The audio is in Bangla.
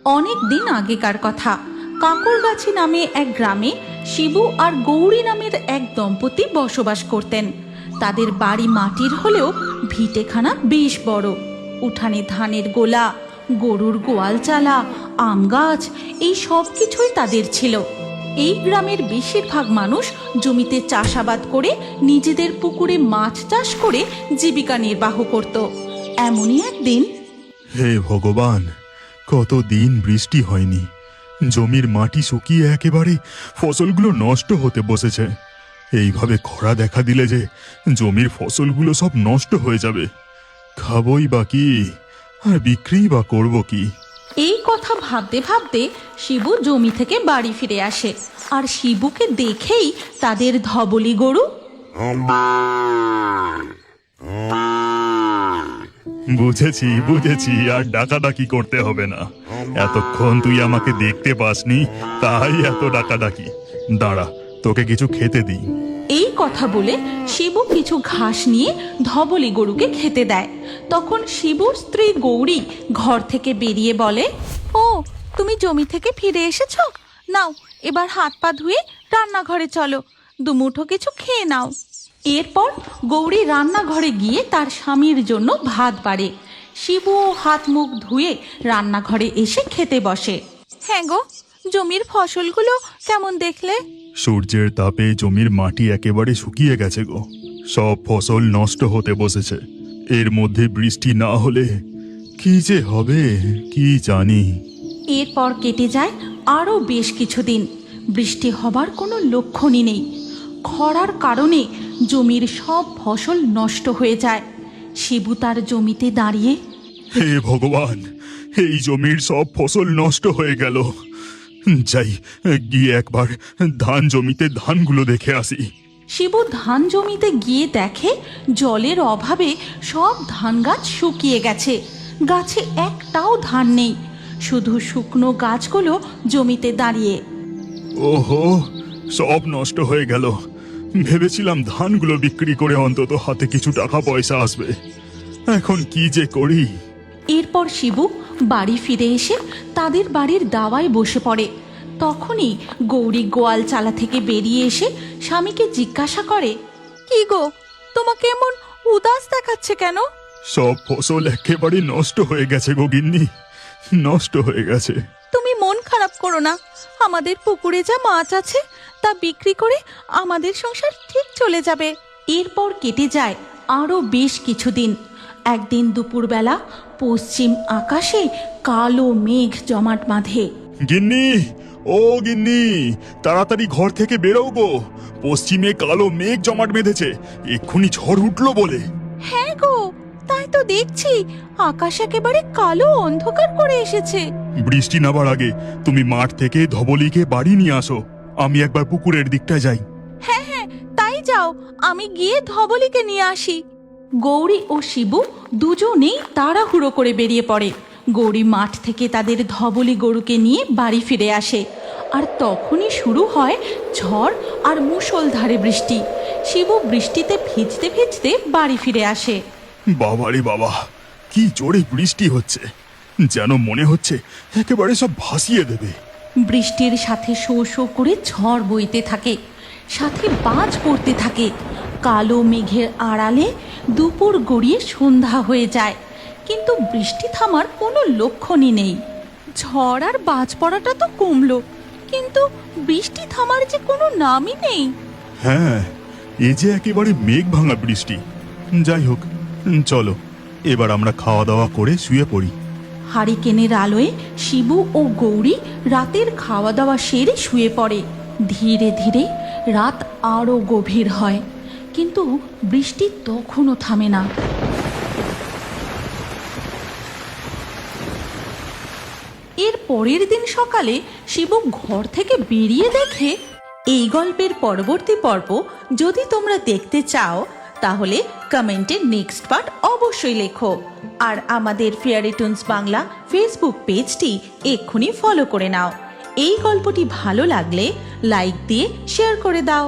অনেক দিন আগেকার কথা। কাঁকরগাছি নামে এক গ্রামে শিবু আর গৌরী নামের এক দম্পতি বসবাস করতেন। তাদের বাড়ি মাটির হলেও ভিটেখানা বেশ বড়। উঠানে ধানের গোলা, গরুর গোয়াল চালা, আম গাছ, এই সব কিছুই তাদের ছিল। এই গ্রামের বেশিরভাগ মানুষ জমিতে চাষাবাদ করে নিজেদের পুকুরে মাছ চাষ করে জীবিকা নির্বাহ করত। এমনই একদিন, হে ভগবান, কতদিন বৃষ্টি হয়নি, জমির মাটি শুকিয়ে একেবারে ফসলগুলো নষ্ট হতে বসেছে। এইভাবে খরা দেখা দিলে যে জমির ফসলগুলো সব নষ্ট হয়ে যাবে। খাবই বা কি আর বিক্রি বা করব কি? এই কথা ভাবতে ভাবতে শিবু জমি থেকে বাড়ি ফিরে আসে। আর শিবুকে দেখেই তাদের ধবলি গরু বুঝেছি বুঝেছি, আর ডাকাডাকি করতে হবে না। এতক্ষণ তুই আমাকে দেখতে পাসনি, তাই এত ডাকাডাকি। দাঁড়া, তোকে কিছু খেতে দিই। এই কথা বলে শিবু কিছু ঘাস নিয়ে ধবলি গরুকে খেতে দেয়। তখন শিবুর স্ত্রী গৌরী ঘর থেকে বেরিয়ে বলে, ও তুমি জমি থেকে ফিরে এসেছো? নাও এবার হাত পা ধুয়ে রান্নাঘরে চলো, দুমুঠো কিছু খেয়ে নাও। এরপর গৌরী রান্নাঘরে গিয়ে তার স্বামীর জন্য ভাত বাড়ে। শিবুও হাত মুখ ধুয়ে রান্নাঘরে এসে খেতে বসে। হ্যাঁ গো, জমির ফসলগুলো কেমন দেখলে? সূর্যের তাপে জমির মাটি একেবারে শুকিয়ে গেছে গো। সব ফসল নষ্ট হতে বসেছে। এর মধ্যে বৃষ্টি না হলে কি যে হবে কি জানি। এরপর কেটে যায় আরও বেশ কিছুদিন। বৃষ্টি হবার কোনো লক্ষণই নেই। খরার কারণে জমির সব ফসল নষ্ট হয়ে যায়। শিবু তার জমিতে দাঁড়িয়ে, হে ভগবান, এই জমির সব ফসল নষ্ট হয়ে গেল। যাই, গিয়ে একবার ধান জমিতে ধানগুলো দেখে আসি। শিবু ধান জমিতে গিয়ে দেখে জলের অভাবে সব ধান গাছ শুকিয়ে গেছে। গাছে একটাও ধান নেই, শুধু শুকনো গাছগুলো জমিতে দাঁড়িয়ে। ওহো, সব নষ্ট হয়ে গেল। ভেবেছিলাম ধানগুলো বিক্রি করে অন্তত হাতে কিছু টাকা পয়সা আসবে। এখন কি যে করি। এরপর শিবু বাড়ি ফিরে এসে তাদের বাড়ির দাওয়ায় বসে পড়ে। তখনই গৌরী গোয়াল চালা থেকে বেরিয়ে এসে স্বামীকে জিজ্ঞাসা করে, কি গো, তোমাকে এমন উদাস দেখাচ্ছে কেন? সব ফসল একেবারে নষ্ট হয়ে গেছে গো গিন্নি, নষ্ট হয়ে গেছে। তুমি মন খারাপ করো না, আমাদের পুকুরে যা মাছ আছে তা বিক্রি করে আমাদের সংসার ঠিক চলে যাবে। এরপর কেটে যায় আরও বেশ কিছুদিন। একদিন দুপুরবেলা পশ্চিম আকাশে কালো মেঘ জমাট বাঁধে। গিন্নি, ও গিন্নি, তাড়াতাড়ি ঘর থেকে বেরো গো। পশ্চিমে কালো মেঘ জমাট বেঁধেছে, এক্ষুনি ঝড় উঠলো বলে। হ্যাঁ গো, তাই তো দেখছি, আকাশ একেবারে কালো অন্ধকার করে এসেছে। বৃষ্টি নামার আগে তুমি মাঠ থেকে ধবলিকে বাড়ি নিয়ে আসো। আমি একবার পুকুরের দিকটা যাই। হ্যাঁ হ্যাঁ, তাই যাও, আমি গিয়ে ধবলিকে নিয়ে আসি। গৌরী ও শিবু দুজনেই তাড়াহুড়ো করে বেরিয়ে পড়ে। গৌরী মাঠ থেকে তাদের ধবলি গরুকে নিয়ে বাড়ি ফিরে আসে। আর তখনই শুরু হয় ঝড় আর মুষলধারে বৃষ্টি। শিবু বৃষ্টিতে ভিজতে ভিজতে বাড়ি ফিরে আসে। বাবারে বাবা, কি জোরে বৃষ্টি হচ্ছে, যেন মনে হচ্ছে একেবারে সব ভাসিয়ে দেবে। বৃষ্টির সাথে শো শো করে ঝড় বইতে থাকে, সাথে বাজ পড়তে থাকে। কালো মেঘের আড়ালে দুপুর গড়িয়ে সন্ধ্যা হয়ে যায়, কিন্তু বৃষ্টি থামার কোনো লক্ষণই নেই। ঝড় আর বাজ পড়াটা তো কমলো, কিন্তু বৃষ্টি থামার যে কোনো নামই নেই। হ্যাঁ, এ যে একেবারে মেঘ ভাঙা বৃষ্টি। যাই হোক, চলো এবার আমরা খাওয়া দাওয়া করে শুয়ে পড়ি। হারিকেনের আলোয় শিবু ও গৌরী রাতের খাওয়া দাওয়া সেরে শুয়ে পড়ে। ধীরে ধীরে রাত আরও গভীর হয়, কিন্তু বৃষ্টি তখনও থামে না। এর পরের দিন সকালে শিবু ঘর থেকে বেরিয়ে দেখে। এই গল্পের পরবর্তী পর্ব যদি তোমরা দেখতে চাও তাহলে কমেন্টে নেক্সট পার্ট অবশ্যই লেখো। আর আমাদের ফেয়ারি টুনস বাংলা ফেসবুক পেজটি এক্ষুনি ফলো করে নাও। এই গল্পটি ভালো লাগলে লাইক দিয়ে শেয়ার করে দাও।